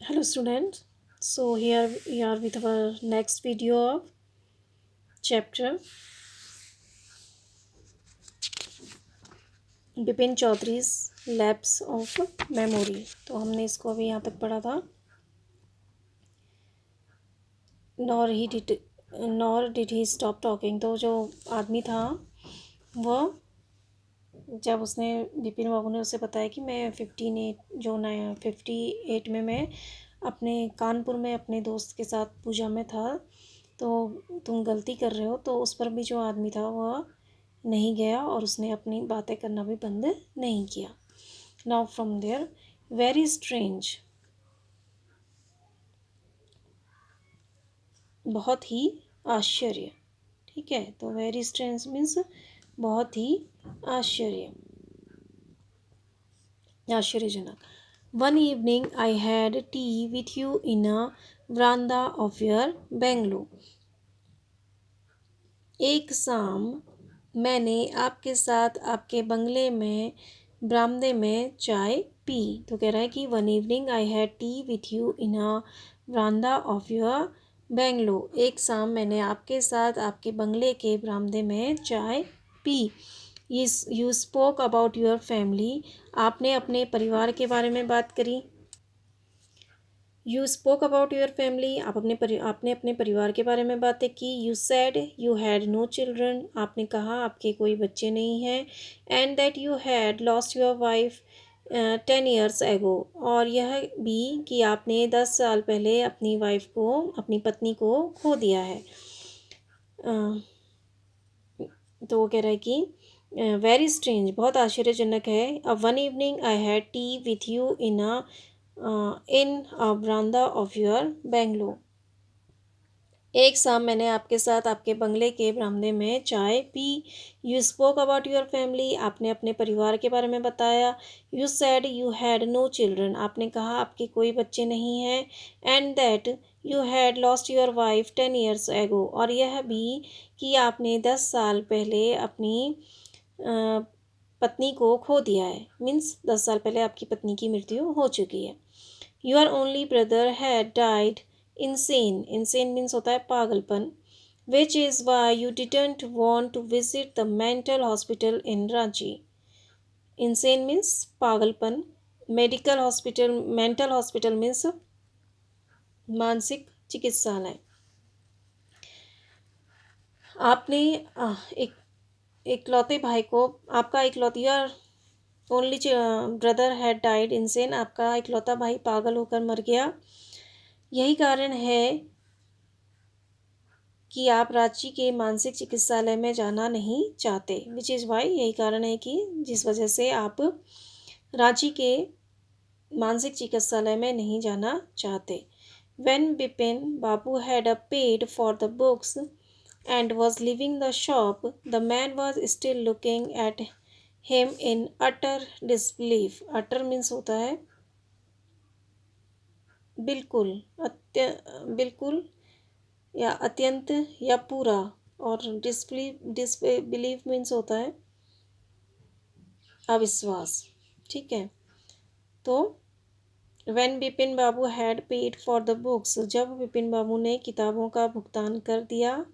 Hello students. So here we are with our next video of chapter Bipin Chaudhary's lapse of memory. तो हमने इसको अभी यहाँ तक पढ़ा था। Nor did he stop talking. तो जो आदमी था वह जब उसने बिपिन बाबू ने उसे बताया कि मैं 58 में मैं अपने कानपुर में अपने दोस्त के साथ पूजा में था, तो तुम गलती कर रहे हो। तो उस पर भी जो आदमी था वह नहीं गया और उसने अपनी बातें करना भी बंद नहीं किया। Now from there very strange, बहुत ही आश्चर्य। ठीक है, तो वेरी स्ट्रेंज मीन्स बहुत ही आश्चर्य आश्चर्यजनक। One evening I had tea with you in a veranda of your Bengaluru. एक शाम मैंने आपके साथ आपके बंगले में बरामदे में चाय पी। तो कह रहा है कि one evening I had tea with you in a veranda of your Bengaluru. एक शाम मैंने आपके साथ आपके बंगले के बरामदे में चाय पी। You spoke about your family. आपने अपने परिवार के बारे में बात करी। You spoke about your family. आपने अपने परिवार के बारे में बातें की। You said you had no children. आपने कहा आपके कोई बच्चे नहीं हैं। And that you had lost your wife 10 years एगो। और यह भी कि आपने 10 साल पहले अपनी वाइफ को, अपनी पत्नी को खो दिया है। तो वो कह रहा है कि वेरी स्ट्रेंज, बहुत आश्चर्यजनक है। One evening I had tea with you in a बरामदा ऑफ योर बेंगलुरु। एक शाम मैंने आपके साथ आपके बंगले के बरामदे में चाय पी। You spoke about your family. आपने अपने परिवार के बारे में बताया। You said you had no children. आपने कहा आपके कोई बच्चे नहीं हैं। And that you had lost your wife 10 years एगो। और यह भी कि आपने 10 साल पहले अपनी पत्नी को खो दिया है। मीन्स 10 साल पहले आपकी पत्नी की मृत्यु हो चुकी है। Your only brother had died insane. Insane means होता है पागलपन। Which is why you didn't want to visit the mental hospital in Ranchi. Insane means पागलपन। मेंटल हॉस्पिटल मीन्स मानसिक चिकित्सालय। आपने एक इकलौते भाई को, आपका इकलौतिया only brother had died insane. आपका इकलौता भाई पागल होकर मर गया। यही कारण है कि आप रांची के मानसिक चिकित्सालय में जाना नहीं चाहते। विच इज़ वाई, यही कारण है कि जिस वजह से आप रांची के मानसिक चिकित्सालय में नहीं जाना चाहते। When Bipin Babu had paid for the books and was leaving the shop, the man was still looking at him in utter disbelief. Utter means होता है बिल्कुल, बिल्कुल या अत्यंत या पूरा। और डिसबिलीव मीन्स होता है अविश्वास। ठीक है, तो when Bipin Babu had paid for the books, जब बिपिन बाबू ने किताबों का भुगतान कर दिया।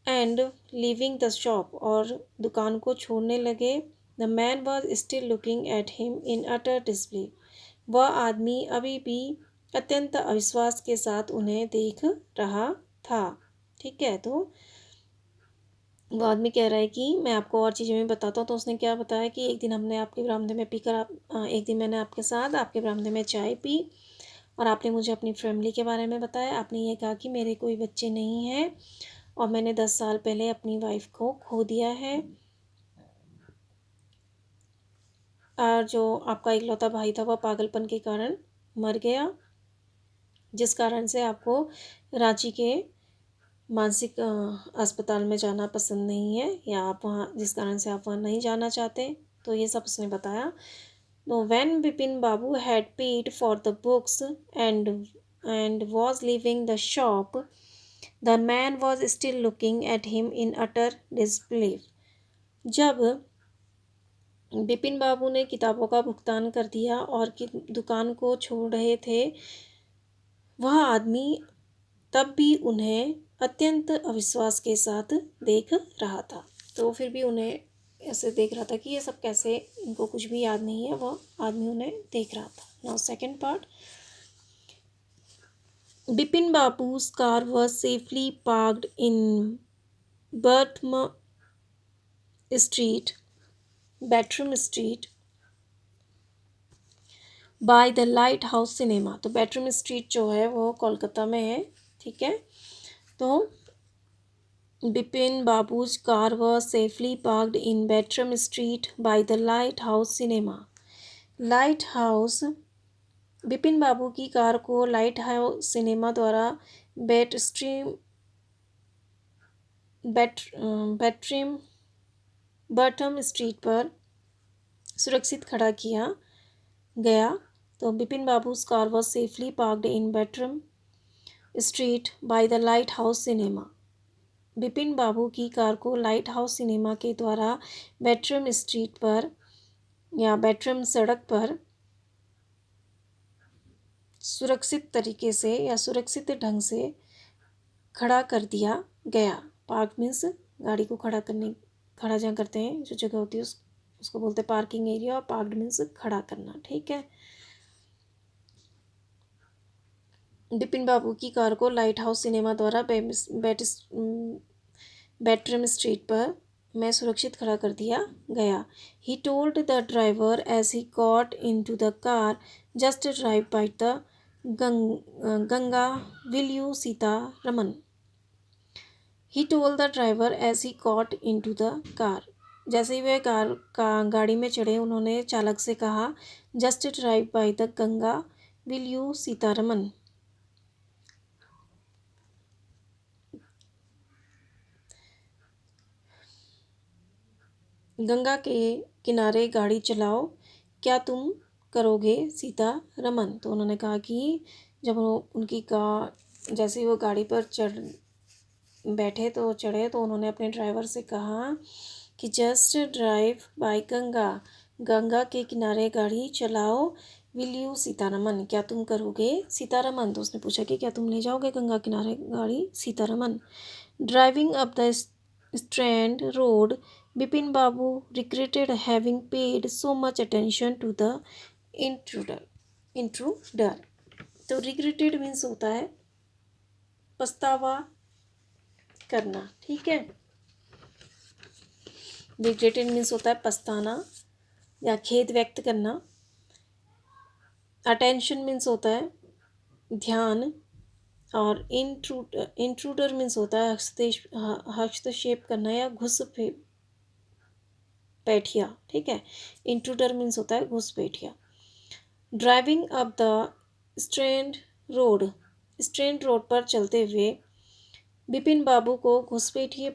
एंड लीविंग द शॉप, और दुकान को छोड़ने लगे। The man was still looking at him in utter disbelieve. वह आदमी अभी भी अत्यंत अविश्वास के साथ उन्हें देख रहा था। ठीक है, तो वो आदमी कह रहा है कि मैं आपको और चीज़ें भी बताता हूँ। तो उसने क्या बताया कि एक दिन हमने आपके बरामदे में पीकर एक दिन मैंने आपके साथ आपके बरामदे में चाय पी और आपने मुझे अपनी फैमिली के बारे में बताया। आपने ये कहा कि मेरे कोई बच्चे नहीं हैं और मैंने 10 साल पहले अपनी वाइफ को खो दिया है। और जो आपका इकलौता भाई था वह पागलपन के कारण मर गया, जिस कारण से आपको रांची के मानसिक अस्पताल में जाना पसंद नहीं है, या आप वहाँ, जिस कारण से आप वहाँ नहीं जाना चाहते। तो ये सब उसने बताया। तो when Bipin Babu had paid for the books and was leaving the shop, the man was still looking at him in utter disbelief. जब बिपिन बाबू ने किताबों का भुगतान कर दिया और कि दुकान को छोड़ रहे थे। वह आदमी तब भी उन्हें अत्यंत अविश्वास के साथ देख रहा था। तो फिर भी उन्हें ऐसे देख रहा था कि ये सब कैसे, इनको कुछ भी याद नहीं है। वह आदमी उन्हें देख रहा था। Now second part. Bipin Babu's car was safely parked in Bertram Street, Bertram Street by the Lighthouse Cinema। तो बैटरम स्ट्रीट जो है वो कोलकाता में है, ठीक है। तो Bipin Babu's car was safely parked in Bertram Street by the Lighthouse Cinema। Lighthouse, Bipin Babu की कार को लाइट हाउस सिनेमा द्वारा बैटरिम बर्टम स्ट्रीट पर सुरक्षित खड़ा किया गया। तो Bipin Babu's car was safely parked in Batteram Street by the lighthouse cinema. Bipin Babu की कार को लाइट हाउस सिनेमा के द्वारा बैटरम स्ट्रीट पर या बैटरम सड़क पर सुरक्षित तरीके से या सुरक्षित ढंग से खड़ा कर दिया गया। पार्क मीन्स गाड़ी को खड़ा जहाँ करते हैं, जो जगह होती है उसको बोलते हैं पार्किंग एरिया, और पार्क्ड मीन्स खड़ा करना, ठीक है। बिपिन बाबू की कार को लाइट हाउस सिनेमा द्वारा बैटरम स्ट्रीट पर में सुरक्षित खड़ा कर दिया गया। He told the driver as he got in to the car, just drive by the Ganga, will you Sitaraman. He told the driver as he got in to the car. जैसे ही वह गाड़ी में चढ़े, उन्होंने चालक से कहा, just drive by the Ganga, will you Sitharaman. Ganga के किनारे गाड़ी चलाओ, क्या तुम करोगे सीतारमन। तो उन्होंने कहा कि जब जैसे ही वो गाड़ी पर बैठे तो चढ़े, तो उन्होंने अपने ड्राइवर से कहा कि just drive bye Ganga, Ganga के किनारे गाड़ी चलाओ, विल यू सीतारमन, क्या तुम करोगे सीतारमन। तो उसने पूछा कि क्या तुम ले जाओगे गंगा किनारे गाड़ी Sitaraman. Driving up the Strand Road, Bipin Babu regretted having paid so much attention to the intruder. तो रिग्रेटेड मीन्स होता है पछतावा करना, ठीक है। रिग्रेटेड मीन्स होता है पछताना या खेद व्यक्त करना। अटेंशन मीन्स होता है ध्यान, और इंट्रूडर मीन्स होता है हस्तक्षेप करना या घुसपैठिया, ठीक है। इंट्रूडर मीन्स होता है घुसपैठिया। Driving up the Strand Road, Strand Road पर चलते हुए बिपिन बाबू को घुसपैठिए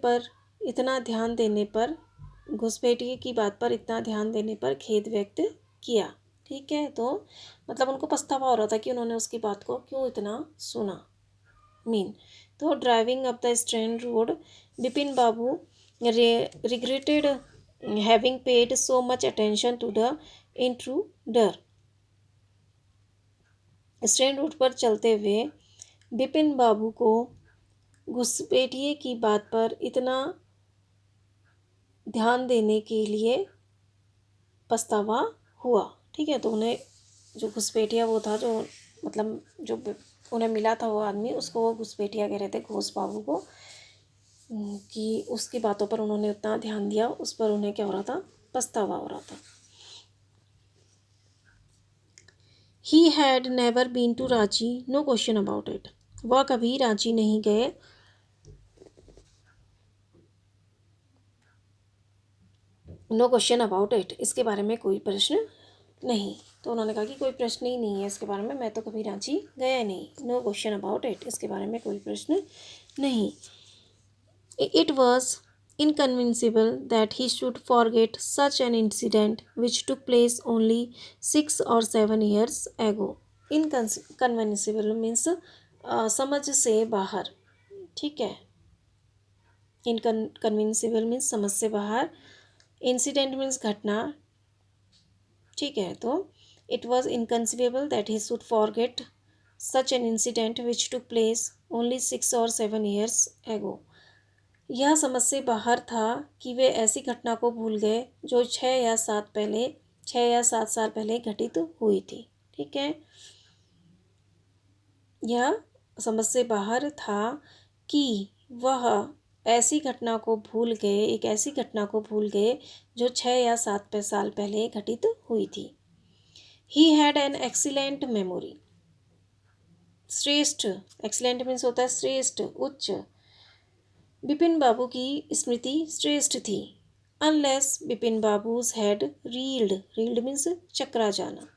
की बात पर इतना ध्यान देने पर खेद व्यक्त किया, ठीक है। तो मतलब उनको पछतावा हो रहा था कि उन्होंने उसकी बात को क्यों इतना सुना। तो driving up the Strand Road, Bipin Babu regretted having paid so much attention to the intruder. Strand Road पर चलते हुए बिपिन बाबू को घुसपैठिए की बात पर इतना ध्यान देने के लिए पछतावा हुआ, ठीक है। तो उन्हें जो घुसपैठिया वो था, जो मतलब जो उन्हें मिला था वो आदमी, उसको वो घुसपैठिया कह रहे थे घोष बाबू को, कि उसकी बातों पर उन्होंने उतना ध्यान दिया, उस पर उन्हें क्या हो रहा था, पछतावा हो रहा था। He had never been to Ranchi, no question about it. वह कभी रांची नहीं गए, नो क्वेश्चन अबाउट इट, इसके बारे में कोई प्रश्न नहीं। तो उन्होंने कहा कि कोई प्रश्न ही नहीं है इसके बारे में, मैं तो कभी रांची गया नहीं। नो क्वेश्चन अबाउट इट, इसके बारे में कोई प्रश्न नहीं। It was inconvincible that he should forget such an incident which took place only 6 or 7 years एगो। इनकन्विंसिबल मीन्स समझ से बाहर, ठीक है। इनकन्विंसिबल मीन्स समझ से बाहर। इंसिडेंट मीन्स घटना, ठीक है, तो it was inconceivable that he should forget such an incident which took place only 6 or 7 years एगो। यह समझ से बाहर था कि वे ऐसी घटना को भूल गए जो 6 या 7 साल पहले घटित हुई थी। ठीक है, यह समझ से बाहर था कि वह ऐसी घटना को भूल गए, एक ऐसी घटना को भूल गए जो 6 या 7 साल पहले घटित हुई थी। He had an excellent memory. श्रेष्ठ, एक्सीलेंट मीन्स होता है श्रेष्ठ, उच्च। बिपिन बाबू की स्मृति श्रेष्ठ थी। Unless Bipin babus had reeled, reeled means चकरा जाना,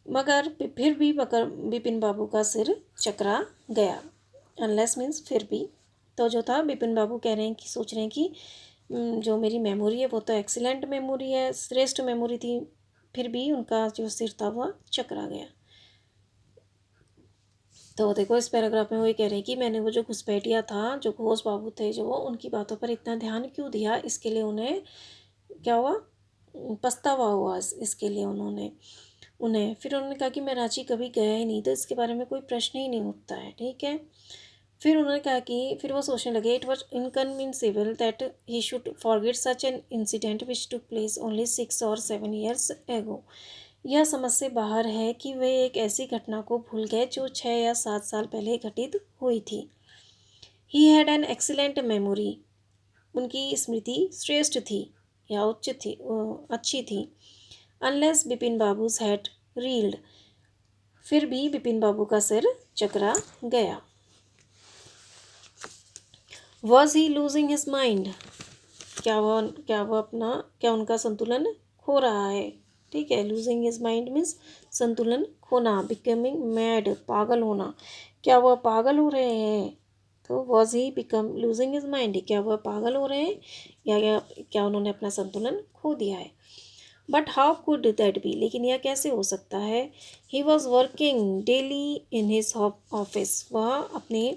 मगर फिर भी बिपिन बाबू का सिर चकरा गया। अनलेस मीन्स फिर भी, तो जो था बिपिन बाबू कह रहे हैं कि सोच रहे हैं कि जो मेरी मेमोरी है वो तो एक्सीलेंट मेमोरी है, श्रेष्ठ मेमोरी थी, फिर भी उनका जो सिर था वह चकरा गया। तो देखो इस पैराग्राफ में वो ये कह रहे हैं कि मैंने वो जो घुसपैठिया था, जो घोष बाबू थे, जो उनकी बातों पर इतना ध्यान क्यों दिया, इसके लिए उन्हें क्या हुआ, पछतावा हुआ इसके लिए उन्हें फिर उन्होंने कहा कि मैं रांची कभी गया ही नहीं, तो इसके बारे में कोई प्रश्न ही नहीं उठता है। ठीक है, फिर उन्होंने कहा कि फिर वो सोचने लगे, it was inconceivable that he should forget such an incident which took place only 6 or 7 years एगो। यह समझ से बाहर है कि वे एक ऐसी घटना को भूल गए जो 6 या 7 साल पहले घटित हुई थी। He had an excellent memory. उनकी स्मृति श्रेष्ठ थी या उच्च थी, अच्छी थी। Unless Bipin babus had reeled, फिर भी बिपिन बाबू का सिर चकरा गया। Was he losing his mind, क्या उनका संतुलन खो रहा है। ठीक है, लूजिंग हिज माइंड मीन्स संतुलन खोना, बिकमिंग मैड, पागल होना, क्या वह पागल हो रहे हैं। तो was he become losing his mind, क्या वह पागल हो रहे हैं या क्या उन्होंने अपना संतुलन खो दिया है। But how could that be, लेकिन यह कैसे हो सकता है। He was working daily in his office, वह अपने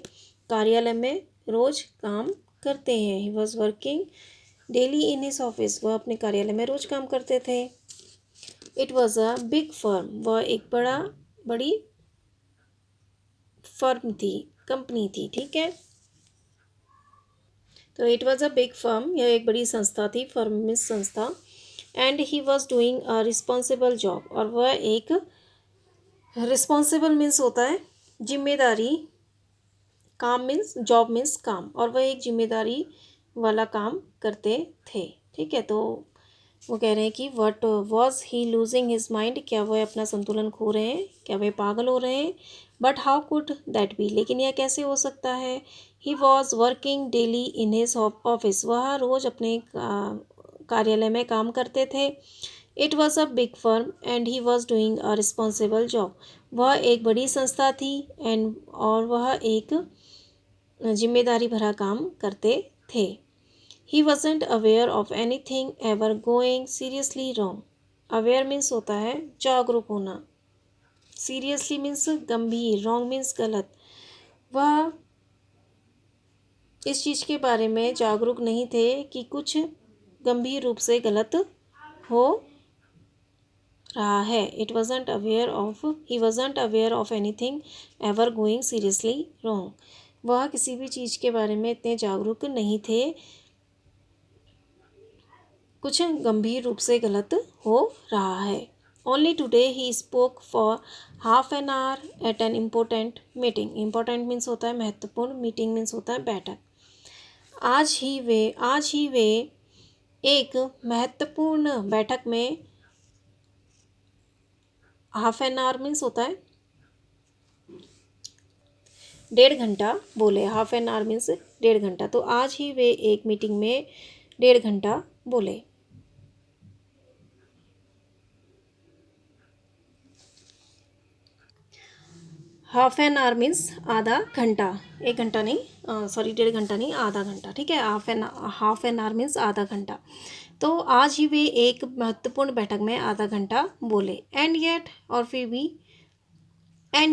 कार्यालय में रोज काम करते हैं। He was working daily in his office, वह अपने कार्यालय में रोज काम करते थे। It was a big firm, वह एक बड़ी फर्म थी, कंपनी थी। ठीक है, तो it was a big firm, यह एक बड़ी संस्था थी, फर्म मीन्स संस्था। And he was doing a responsible job, और वह एक रिस्पॉन्सिबल मीन्स होता है जिम्मेदारी, काम मीन्स जॉब मीन्स काम, और वह एक जिम्मेदारी वाला काम करते थे। ठीक है, तो वो कह रहे हैं कि what was he losing his mind, क्या वह अपना संतुलन खो रहे हैं, क्या वे पागल हो रहे हैं। But how could that be, लेकिन यह कैसे हो सकता है। He was working daily in his office, वह रोज अपने कार्यालय में काम करते थे। It was a big firm and he was doing a responsible job, वह एक बड़ी संस्था थी और वह एक जिम्मेदारी भरा काम करते थे। He wasn't aware of any thing ever going seriously wrong, aware means होता है जागरूक होना, सीरियसली मीन्स गंभीर, रॉन्ग मीन्स गलत। वह इस चीज़ के बारे में जागरूक नहीं थे कि कुछ गंभीर रूप से गलत हो रहा है। He wasn't aware of anything ever going seriously wrong, वह किसी भी चीज़ के बारे में इतने जागरूक नहीं थे कुछ गंभीर रूप से गलत हो रहा है। Only today he spoke for half an hour at an important meeting, important means होता है महत्वपूर्ण, मीटिंग मीन्स होता है बैठक। आज ही वे एक महत्वपूर्ण बैठक में, हाफ एन आवर मीन्स होता है 1.5 घंटा बोले, हाफ एन आवर मीन्स 1.5 घंटा, तो आज ही वे एक मीटिंग में 1.5 घंटा बोले। हाफ एन आवर मीन्स आधा घंटा, 1 घंटा नहीं, सॉरी 1.5 घंटा नहीं, आधा घंटा। ठीक है, हाफ एन आवर मीन्स आधा घंटा। तो आज ही वे एक महत्वपूर्ण बैठक में आधा घंटा बोले। And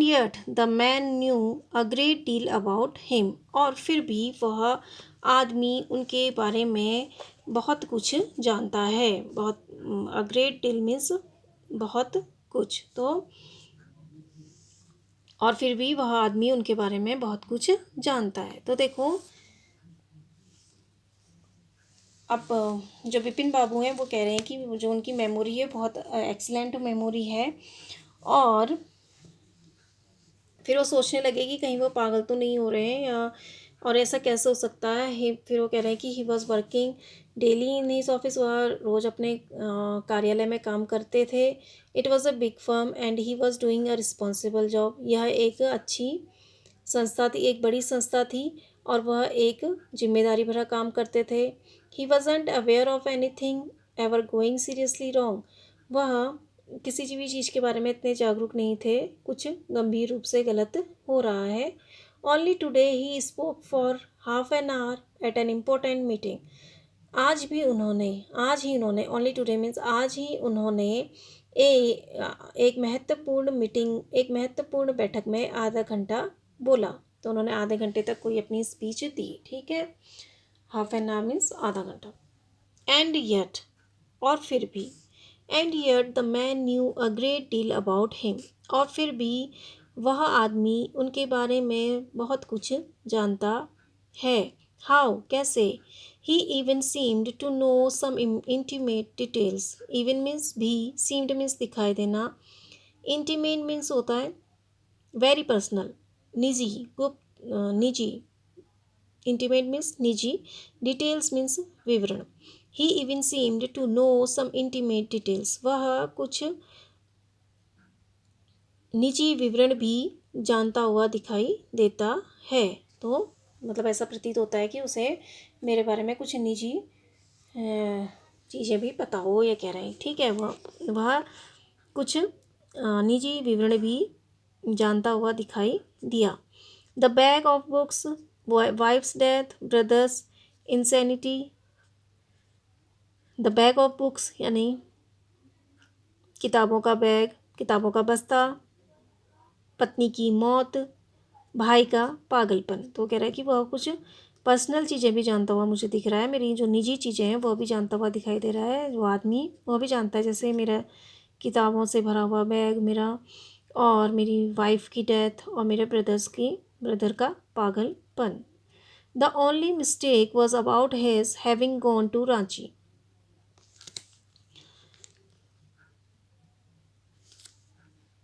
yet the man new a great deal about him, और फिर भी वह आदमी उनके बारे में बहुत कुछ जानता है। बहुत, अ ग्रेट डील मीन्स बहुत कुछ। तो और फिर भी वह आदमी उनके बारे में बहुत कुछ जानता है। तो देखो, अब जो विपिन बाबू हैं वो कह रहे हैं कि जो उनकी मेमोरी है बहुत एक्सीलेंट मेमोरी है, और फिर वो सोचने लगे कि कहीं वो पागल तो नहीं हो रहे हैं, या और ऐसा कैसे हो सकता है। फिर वो कह रहे हैं कि ही was working daily in his office, वह रोज़ अपने कार्यालय में काम करते थे। It was a big firm and he was doing a responsible job, यह एक अच्छी संस्था थी, एक बड़ी संस्था थी, और वह एक जिम्मेदारी भरा काम करते थे। He wasn't aware of any thing ever going seriously wrong, वह किसी भी चीज़ के बारे में इतने जागरूक नहीं थे कुछ गंभीर रूप से गलत हो रहा है। Only today he spoke for half an hour at an important meeting, आज ही उन्होंने ओनली टुडे मीन्स आज ही उन्होंने एक महत्वपूर्ण बैठक में आधा घंटा बोला। तो उन्होंने आधे घंटे तक कोई अपनी स्पीच दी, ठीक है। हाफ एन आवर मीन्स आधा घंटा। एंड येट, और फिर भी, and yet the man new a great deal about him, और फिर भी वह आदमी उनके बारे में बहुत कुछ जानता है। हाउ, कैसे। He even seemed to know some intimate details, even means भी, सीम्ड मीन्स दिखाई देना, इंटीमेट मीन्स होता है वेरी पर्सनल, निजी, गुप्त, निजी। इंटीमेट मीन्स निजी, डिटेल्स मीन्स विवरण। He even seemed to know some intimate details, वह कुछ निजी विवरण भी जानता हुआ दिखाई देता है। तो मतलब ऐसा प्रतीत होता है कि उसे मेरे बारे में कुछ निजी चीज़ें भी पता हो, ये कह रहे हैं, ठीक है। वह कुछ निजी विवरण भी जानता हुआ दिखाई दिया। The bag of books, wife's death, brother's insanity, the bag of books यानी किताबों का बैग, किताबों का बस्ता, पत्नी की मौत, भाई का पागलपन। तो कह रहा है कि वह कुछ पर्सनल चीज़ें भी जानता हुआ मुझे दिख रहा है, मेरी जो निजी चीज़ें हैं वह भी जानता हुआ दिखाई दे रहा है। जो आदमी वह भी जानता है, जैसे मेरा किताबों से भरा हुआ बैग मेरा, और मेरी वाइफ की डेथ, और मेरे ब्रदर का पागलपन। The only mistake was about his having gone to Ranchi,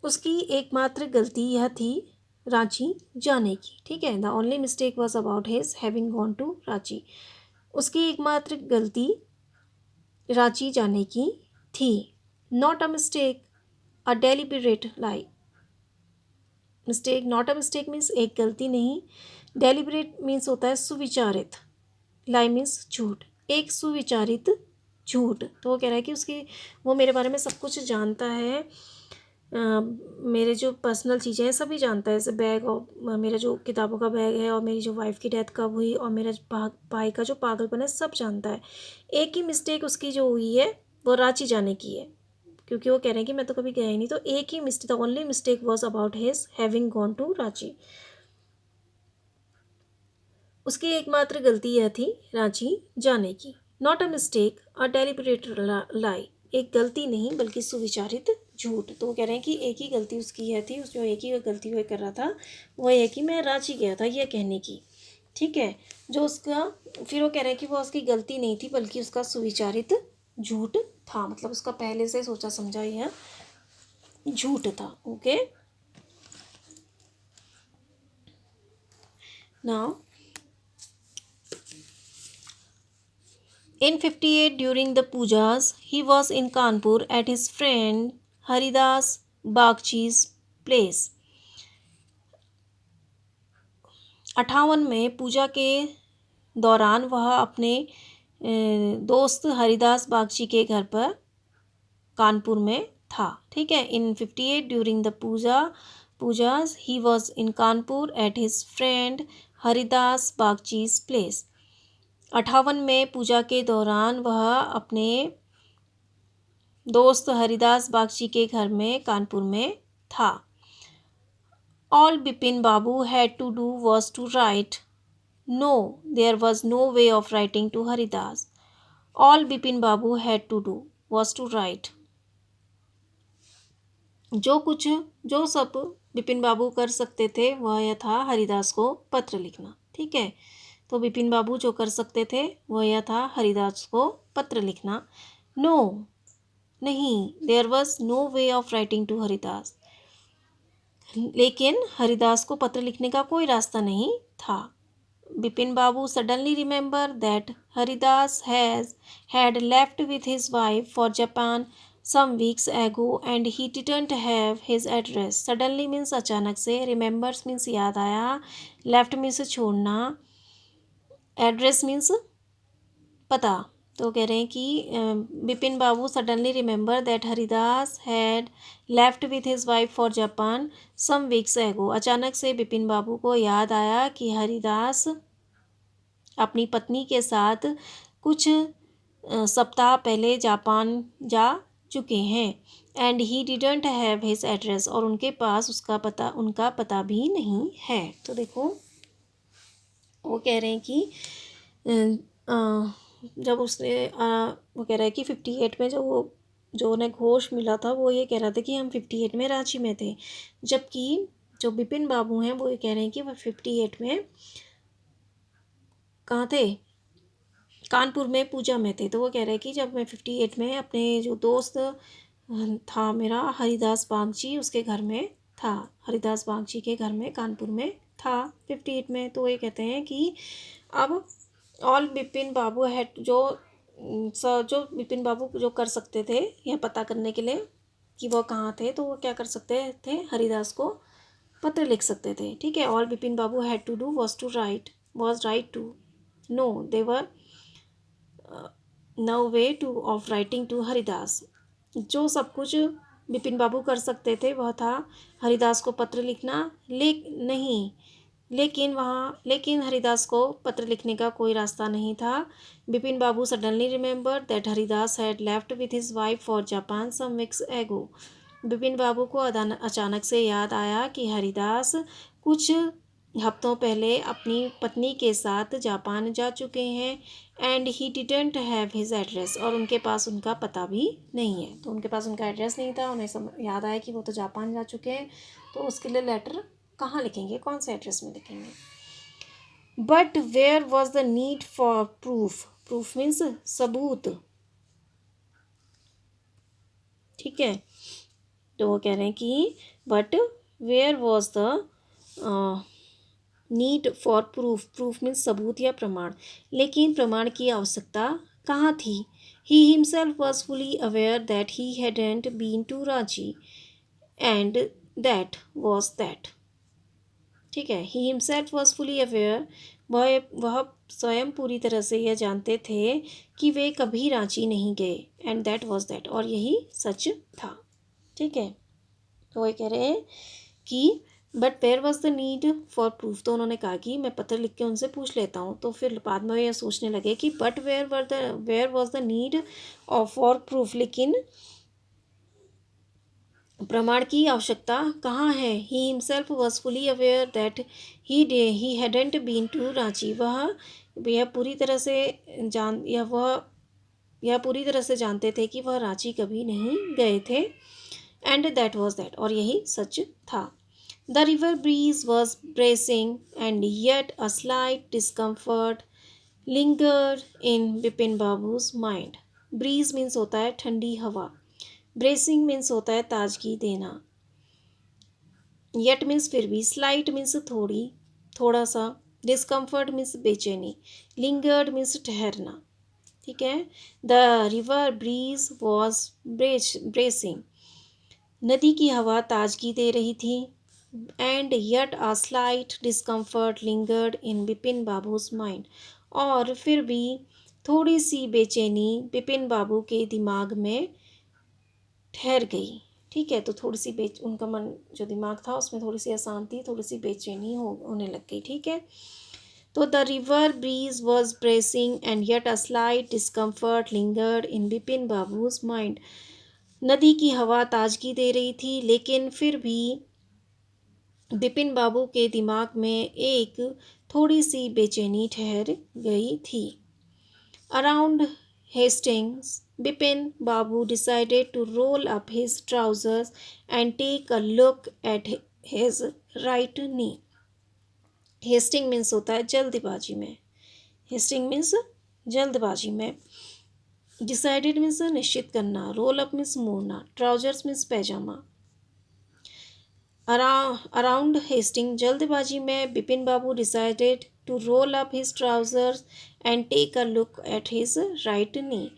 उसकी एकमात्र गलती यह थी रांची जाने की, ठीक है। The only mistake was about his having gone to Ranchi, उसकी एकमात्र गलती रांची जाने की थी। Not a mistake, a deliberate lie, mistake, not a mistake means एक गलती नहीं, डेलिबरेट मीन्स होता है सुविचारित, लाई मीन्स झूठ, एक सुविचारित झूठ। तो वो कह रहा है कि वो मेरे बारे में सब कुछ जानता है, मेरे जो पर्सनल चीज़ें हैं सभी जानता है, जैसे बैग और मेरा जो किताबों का बैग है, और मेरी जो वाइफ की डेथ कब हुई, और मेरा भाई का जो पागलपन है, सब जानता है। एक ही मिस्टेक उसकी जो हुई है वो रांची जाने की है, क्योंकि वो कह रहे हैं कि मैं तो कभी गया ही नहीं। तो एक ही mistake, the only mistake was about his having gone to Ranchi, उसकी एकमात्र गलती यह थी रांची जाने की। Not a mistake, a deliberate lie, एक गलती नहीं बल्कि सुविचारित झूठ। तो वो कह रहे हैं कि एक ही गलती उसकी यह थी, जो एक ही गलती वो कर रहा था वो ये कि मैं रांची गया था, यह कहने की, ठीक है। जो उसका, फिर वो कह रहे हैं कि वो उसकी गलती नहीं थी बल्कि उसका सुविचारित झूठ था, मतलब उसका पहले से सोचा समझा यह झूठ था। Okay, now in 58 during the pujas, he was in Kanpur at his friend Haridas Bagchi's place. 58 में पूजा के दौरान वह अपने दोस्त हरिदास बागची के घर पर कानपुर में था, ठीक है। In 58 during the pujas he was in Kanpur at his friend Haridas Bagchi's place. 58 में पूजा के दौरान वह अपने दोस्त हरिदास बागची के घर में कानपुर में था। All Bipin Babu had to do was to write, no there was no way of writing to Haridas. All Bipin Babu had to do was to write, जो सब बिपिन बाबू कर सकते थे वह यह था हरिदास को पत्र लिखना। ठीक है, तो बिपिन बाबू जो कर सकते थे वह यह था हरिदास को पत्र लिखना। नो, नहीं, there was no way of writing to Haridas, लेकिन हरिदास को पत्र लिखने का कोई रास्ता नहीं था। Bipin Babu suddenly remember that Haridas had left with his wife for Japan some weeks ago and he didn't have his address. Suddenly means अचानक से, remembers means याद आया, left means छोड़ना, address means पता। तो कह रहे हैं कि Bipin Babu suddenly remember that Haridas had left with his wife for Japan some weeks ago. अचानक से बिपिन बाबू को याद आया कि हरिदास अपनी पत्नी के साथ कुछ सप्ताह पहले जापान जा चुके हैं। And he didn't have his address, और उनके पास उनका पता भी नहीं है। तो देखो वो कह रहे हैं कि जब उसने वो कह रहा है कि 58 में जो उन्हें घोष मिला था वो ये कह रहा था कि हम 58 में रांची में थे, जबकि जो बिपिन बाबू हैं वो ये कह रहे हैं कि वह 58 में कहाँ थे, कानपुर में पूजा में थे। तो वो कह रहे हैं कि जब मैं 58 में अपने जो दोस्त था मेरा हरिदास बागची, उसके घर में था, हरिदास बागची के घर में कानपुर में था 58 में। तो ये कहते हैं कि अब ऑल बिपिन बाबू हैड जो बिपिन बाबू जो कर सकते थे यह पता करने के लिए कि वो कहाँ थे, तो वो क्या कर सकते थे, हरिदास को पत्र लिख सकते थे। ठीक है, all Bipin Babu had to do was write to no they were no way to of writing to Haridas. जो सब कुछ बिपिन बाबू कर सकते थे वह था हरिदास को पत्र लिखना, लेकिन हरिदास को पत्र लिखने का कोई रास्ता नहीं था। Bipin Babu suddenly remember that Haridas had left with his wife for Japan some weeks ago. Bipin बाबू को अचानक से याद आया कि हरिदास कुछ हफ्तों पहले अपनी पत्नी के साथ जापान जा चुके हैं। And he didn't have his address, और उनके पास उनका पता भी नहीं है। तो उनके पास उनका एड्रेस नहीं था, उन्हें याद आया कि वो तो जापान जा चुके हैं, तो उसके लिए लेटर कहाँ लिखेंगे, कौन से एड्रेस में लिखेंगे। But where was the need for proof means सबूत। ठीक है, तो वो कह रहे हैं कि but where was the need for proof means सबूत या प्रमाण, लेकिन प्रमाण की आवश्यकता कहाँ थी। He himself was fully aware that he hadn't been to Ranchi and that was that. ठीक है, he himself was fully aware, वह स्वयं पूरी तरह से यह जानते थे कि वे कभी रांची नहीं गए। एंड दैट वॉज दैट, और यही सच था। ठीक है, तो वही कह रहे हैं कि but where was the need for proof. तो उन्होंने कहा कि मैं पत्र लिख के उनसे पूछ लेता हूँ। तो फिर बाद में यह सोचने लगे कि but where was the need of for proof, लेकिन प्रमाण की आवश्यकता कहाँ है। He himself was fully aware that he hadn't been to Ranchi, यह पूरी तरह से जानते थे कि वह रांची कभी नहीं गए थे। एंड दैट वॉज दैट, और यही सच था। The river breeze was bracing and yet a slight discomfort linger in Bipin Babu's mind. Breeze means होता है ठंडी हवा, ब्रेसिंग मीन्स होता है ताजगी देना, येट मीन्स फिर भी, स्लाइट मीन्स थोड़ा सा, डिस्कम्फर्ट मीन्स बेचैनी, लिंगर्ड मीन्स ठहरना। ठीक है, the river breeze was bracing, नदी की हवा ताजगी दे रही थी। And yet a slight discomfort lingered in Bipin Babu's mind, और फिर भी थोड़ी सी बेचैनी बिपिन बाबू के दिमाग में ठहर गई। ठीक है, तो थोड़ी सी उनका मन जो दिमाग था उसमें थोड़ी सी अशांति, थोड़ी सी बेचैनी होने लग गई। ठीक है, तो the river breeze was bracing and yet a slight discomfort lingered in Bipin Babu's mind. नदी की हवा ताजगी दे रही थी, लेकिन फिर भी बिपिन बाबू के दिमाग में एक थोड़ी सी बेचैनी ठहर गई थी। Around Hastings Bipin Babu decided to roll up his trousers and take a look at his right knee. Hasting means होता है जल्दबाजी में. हेस्टिंग मीन्स जल्दबाजी में. डिसाइडेड मीन्स निश्चित करना. रोल अप मीन्स मोड़ना. ट्राउजर्स मीन्स पैजामा. अराउंड हेस्टिंग जल्दबाजी में Bipin Babu decided to roll up his trousers and take a look at his right knee.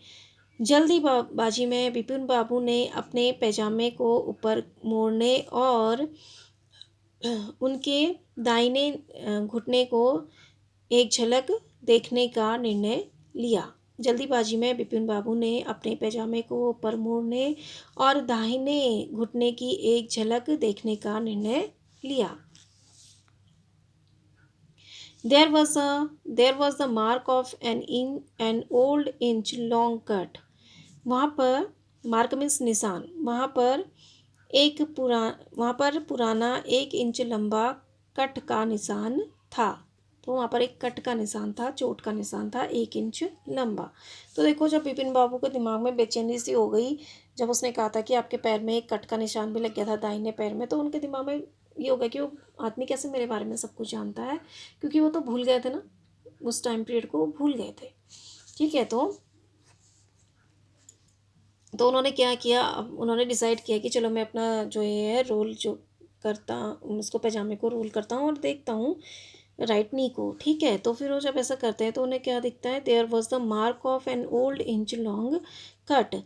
जल्दीबाजी में बिपिन बाबू ने अपने पैजामे को ऊपर मोड़ने और उनके दाहिने घुटने को एक झलक देखने का निर्णय लिया. जल्दीबाजी में बिपिन बाबू ने अपने पैजामे को ऊपर मोड़ने और दाहिने घुटने की एक झलक देखने का निर्णय लिया. There was the mark of an old inch long cut. वहाँ पर मार्क मीन्स निशान. वहाँ पर पुराना 1 इंच लंबा कट का निशान था. तो वहाँ पर एक कट का निशान था, चोट का निशान था 1 इंच लंबा. तो देखो जब बिपिन बाबू के दिमाग में बेचैनी सी हो गई जब उसने कहा था कि आपके पैर में एक कट का निशान भी लग गया था दाहिने पैर में, तो उनके दिमाग में ये हो गया कि वो आदमी कैसे मेरे बारे में सब कुछ जानता है, क्योंकि वो तो भूल गए थे ना, उस टाइम पीरियड को भूल गए थे. ठीक है. तो उन्होंने क्या किया, उन्होंने डिसाइड किया कि चलो मैं अपना जो ये है रोल जो करता उसको पैजामे को रोल करता हूँ और देखता हूँ राइट नी को. ठीक है. तो फिर वो जब ऐसा करते हैं तो उन्हें क्या दिखता है, there was the mark of an old inch long cut.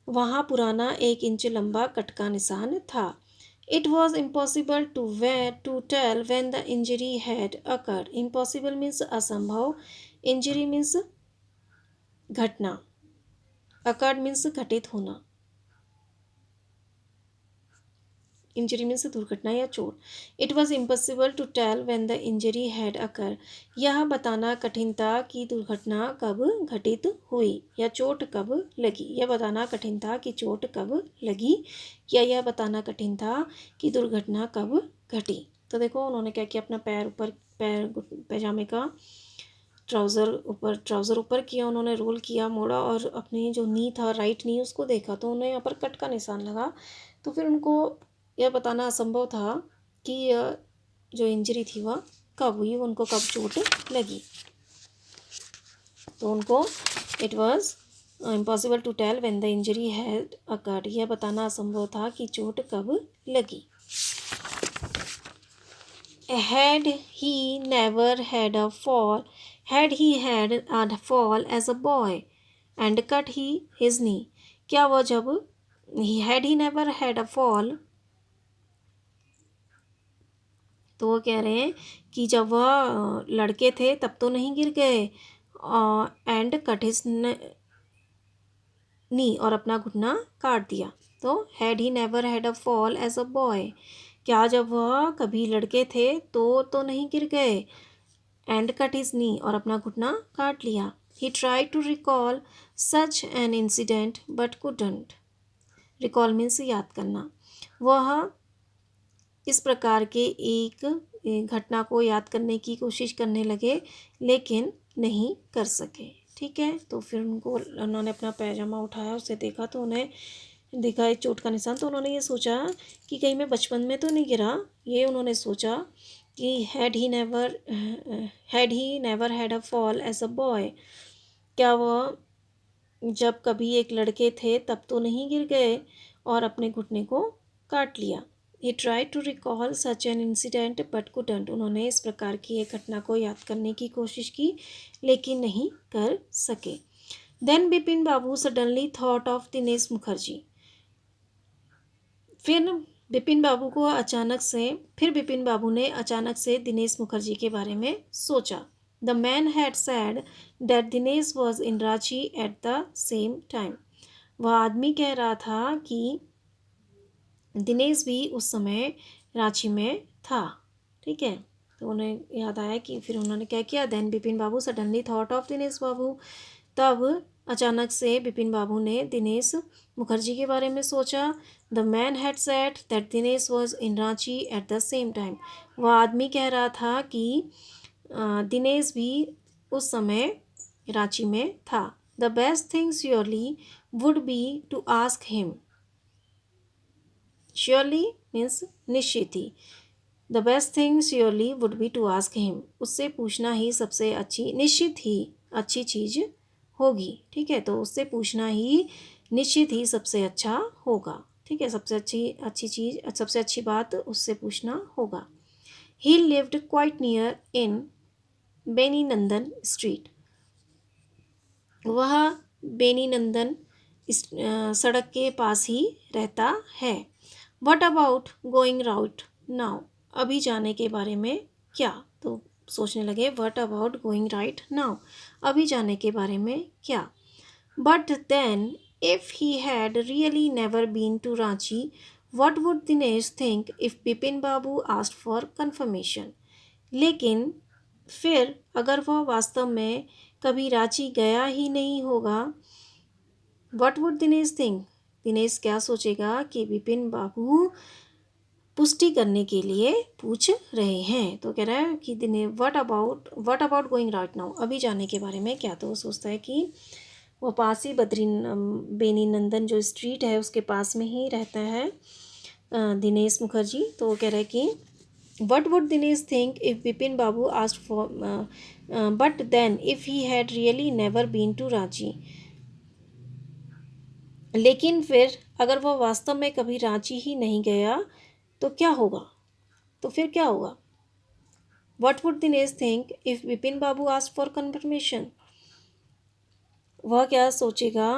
वहाँ पुराना 1 इंच लंबा कट का निशान था. It was impossible to tell when the injury had occurred. Impossible means असंभव. इंजरी मीन्स घटना. अकर्ड मीन्स घटित होना. इंजरी मीन्स दुर्घटना या चोट. It was impossible to tell when the injury had occur. यह बताना कठिन था कि दुर्घटना कब घटित हुई या चोट कब लगी. यह बताना कठिन था कि चोट कब लगी या यह बताना कठिन था कि दुर्घटना कब घटी. तो देखो उन्होंने क्या किया, अपना पैर पैजामे का ट्राउज़र ऊपर किया, उन्होंने रोल किया, मोड़ा और अपनी जो नी था राइट नी उसको देखा तो उन्हें यहाँ पर कट का निशान लगा. तो फिर उनको यह बताना असंभव था कि यह जो इंजरी थी वह कब हुई, उनको कब चोट लगी. तो उनको it was impossible to tell when the injury had occurred. यह बताना असंभव था कि चोट कब लगी. Had he had a fall as a boy and cut his knee. क्या वह जब he never had a fall, तो वो कह रहे हैं कि जब वह लड़के थे तब तो नहीं गिर गए एंड कट हिज नी और अपना घुटना काट दिया. तो had he never had a fall as a boy. क्या जब वह कभी लड़के थे तो नहीं गिर गए एंड कट हिज नी और अपना घुटना काट लिया. He try to recall such an incident but couldn't. Recall means याद करना. वह इस प्रकार के एक घटना को याद करने की कोशिश करने लगे लेकिन नहीं कर सके. ठीक है. तो फिर उन्होंने अपना पैजामा उठाया, उसे देखा तो उन्हें दिखा एक चोट का निशान. तो उन्होंने ये सोचा कि कहीं मैं बचपन में तो नहीं गिरा. ये उन्होंने सोचा कि had he never had a fall as a boy. क्या वह जब कभी एक लड़के थे तब तो नहीं गिर गए और अपने घुटने को काट लिया. He tried to recall such an incident but couldn't. उन्होंने इस प्रकार की एक घटना को याद करने की कोशिश की लेकिन नहीं कर सके. Then Bipin Babu suddenly thought of Dinesh Mukherjee. फिर बिपिन बाबू ने अचानक से दिनेश मुखर्जी के बारे में सोचा. The man had said that Dinesh was in Ranchi at the same time. वह आदमी कह रहा था कि दिनेश भी उस समय रांची में था. ठीक है. तो उन्हें याद आया कि फिर उन्होंने क्या किया. Then Bipin Babu suddenly thought of Dinesh Babu. तब अचानक से बिपिन बाबू ने दिनेश मुखर्जी के बारे में सोचा. The man had said that Dinesh was in Ranchi at the same time. वह आदमी कह रहा था कि दिनेश भी उस समय रांची में था. The best thing surely would be to ask him. Surely means निश्चित ही. The best thing surely would be to ask him. उससे पूछना ही सबसे अच्छी, निश्चित ही अच्छी चीज़ होगी. ठीक है, तो उससे पूछना ही निश्चित ही सबसे अच्छा होगा. ठीक है, सबसे अच्छी चीज़, सबसे अच्छी बात उससे पूछना होगा. He lived quite near in Beni Nandan street. वह बेनी नंदन सड़क के पास ही रहता है. What about going right now. अभी जाने के बारे में क्या. तो सोचने लगे what about going right now. अभी जाने के बारे में क्या. But then if he had really never been to Ranchi what would Dinesh think if Bipin Babu asked for confirmation. लेकिन फिर अगर वह वास्तव में कभी रांची गया ही नहीं होगा, what would Dinesh think. Dinesh क्या सोचेगा कि बिपिन बाबू पुष्टि करने के लिए पूछ रहे हैं. तो कह रहा है कि Dinesh what about going right now. अभी जाने के बारे में क्या. तो वो सोचता है कि वो पास ही बेनी नंदन जो स्ट्रीट है उसके पास में ही रहता है दिनेश मुखर्जी. तो वो कह रहा है कि what would Dinesh think if Bipin Babu asked for but then if he had really never been to Ranchi. लेकिन फिर अगर वह वास्तव में कभी रांची ही नहीं गया तो क्या होगा. तो फिर क्या होगा. what would Dinesh think if Bipin Babu asked for confirmation. वह क्या सोचेगा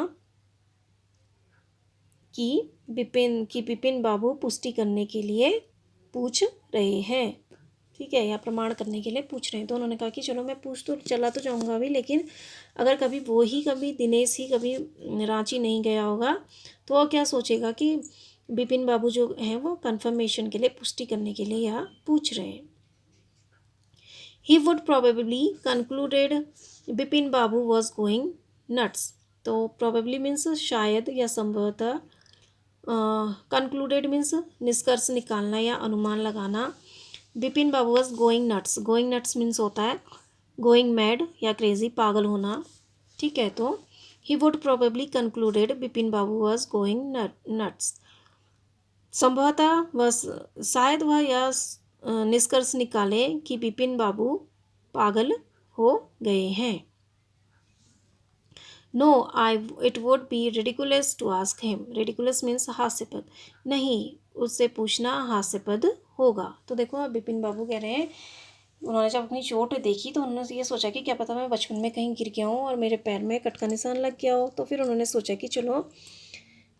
कि बिपिन बाबू पुष्टि करने के लिए पूछ रहे हैं. ठीक है, या प्रमाण करने के लिए पूछ रहे हैं. तो उन्होंने कहा कि चलो मैं पूछ तो चला तो जाऊंगा अभी, लेकिन अगर कभी दिनेश ही कभी रांची नहीं गया होगा तो वो क्या सोचेगा कि बिपिन बाबू जो हैं वो कन्फर्मेशन के लिए, पुष्टि करने के लिए यहाँ पूछ रहे हैं. He would probably concluded Bipin Babu was going nuts. तो प्रोबेबली मीन्स शायद या संभवतः, कंक्लूडेड मीन्स निष्कर्ष निकालना या अनुमान लगाना. Bipin Babu was going nuts. Going nuts means होता है गोइंग मैड या क्रेजी, पागल होना. ठीक है, तो he would probably concluded Bipin Babu was going nuts. संभवतः वह शायद वह यह निष्कर्ष निकाले कि बिपिन बाबू पागल हो गए हैं. No it would be ridiculous to ask him. Ridiculous means हास्यपद. नहीं, उससे पूछना हास्यपद होगा. तो देखो अब बिपिन बाबू कह रहे हैं, उन्होंने जब अपनी चोट देखी तो उन्होंने ये सोचा कि क्या पता मैं बचपन में कहीं गिर गया हूँ और मेरे पैर में कट का निशान लग गया हो. तो फिर उन्होंने सोचा कि चलो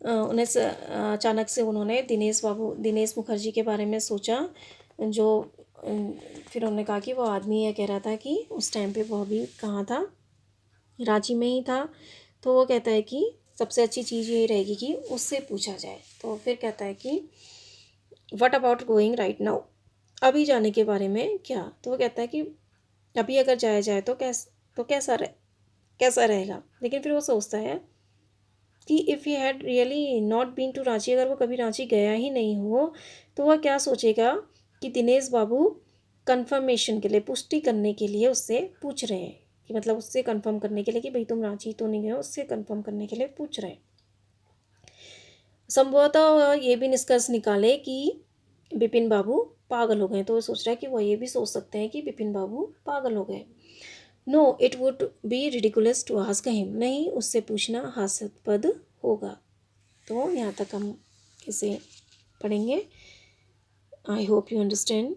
अचानक से उन्होंने दिनेश मुखर्जी के बारे में सोचा. जो फिर उन्होंने कहा कि वो आदमी यह कह रहा था कि उस टाइम पे वो अभी कहाँ था, रांची में ही था. तो वो कहता है कि सबसे अच्छी चीज़ यही रहेगी कि उससे पूछा जाए. तो फिर कहता है कि what about going right now. अभी जाने के बारे में क्या. तो वो कहता है कि अभी अगर जाया जाए तो कैसा रहेगा. लेकिन फिर वो सोचता है कि if he had really not been to Ranchi. अगर वो कभी रांची गया ही नहीं हो तो वह क्या सोचेगा कि दिनेश बाबू कंफर्मेशन के लिए, पुष्टि करने के लिए उससे पूछ रहे हैं. कि मतलब उससे कंफर्म करने के लिए कि भाई तुम रांची तो नहीं गए हो, उससे कंफर्म करने के लिए पूछ रहे हैं. संभवतः ये भी निष्कर्ष निकाले कि बिपिन बाबू पागल हो गए. तो वो सोच रहा है कि वो ये भी सोच सकते हैं कि बिपिन बाबू पागल हो गए. No it would be ridiculous to ask him. नहीं, उससे पूछना हास्यास्पद होगा. तो यहाँ तक हम इसे पढ़ेंगे. I hope you understand.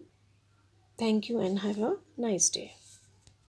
Thank you and have a nice day.